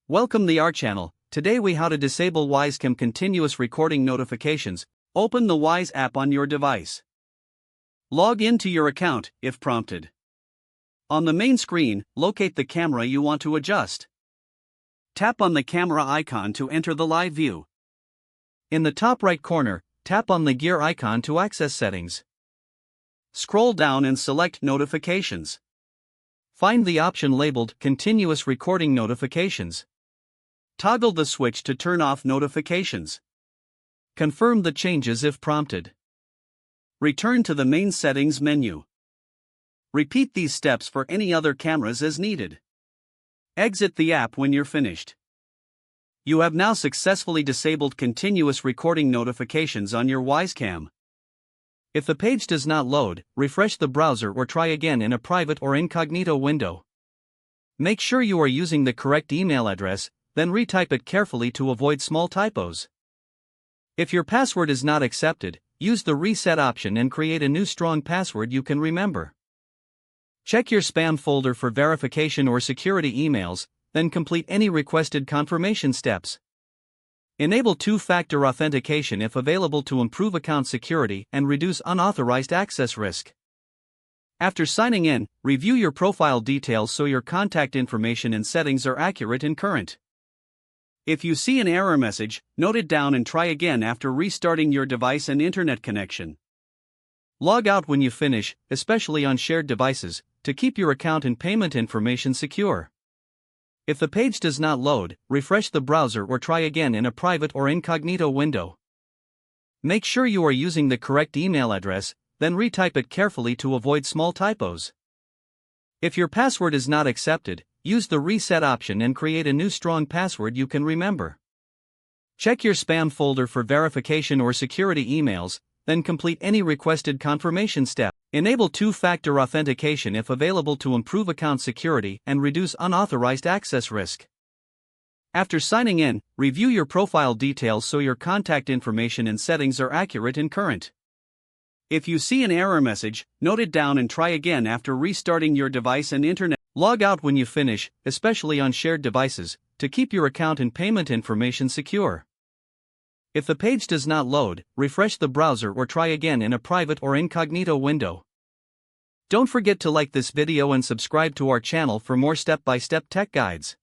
Welcome to our channel. Today we how to disable Wyze Cam continuous recording notifications. Open the Wyze app on your device. Log into your account, if prompted. On the main screen, locate the camera you want to adjust. Tap on the camera icon to enter the live view. In the top right corner, tap on the gear icon to access settings. Scroll down and select Notifications. Find the option labeled Continuous Recording Notifications. Toggle the switch to turn off notifications. Confirm the changes if prompted. Return to the main settings menu. Repeat these steps for any other cameras as needed. Exit the app when you're finished. You have now successfully disabled continuous recording notifications on your Wyze Cam. If the page does not load, refresh the browser or try again in a private or incognito window. Make sure you are using the correct email address, then retype it carefully to avoid small typos. If your password is not accepted, use the reset option and create a new strong password you can remember. Check your spam folder for verification or security emails, then complete any requested confirmation steps. Enable two-factor authentication if available to improve account security and reduce unauthorized access risk. After signing in, review your profile details so your contact information and settings are accurate and current. If you see an error message, note it down and try again after restarting your device and internet connection. Log out when you finish, especially on shared devices, to keep your account and payment information secure. If the page does not load, refresh the browser or try again in a private or incognito window. Make sure you are using the correct email address, then retype it carefully to avoid small typos. If your password is not accepted, use the reset option and create a new strong password you can remember. Check your spam folder for verification or security emails, then complete any requested confirmation step. Enable two-factor authentication if available to improve account security and reduce unauthorized access risk. After signing in, review your profile details so your contact information and settings are accurate and current. If you see an error message, note it down and try again after restarting your device and internet. Log out when you finish, especially on shared devices, to keep your account and payment information secure. If the page does not load, refresh the browser or try again in a private or incognito window. Don't forget to like this video and subscribe to our channel for more step-by-step tech guides.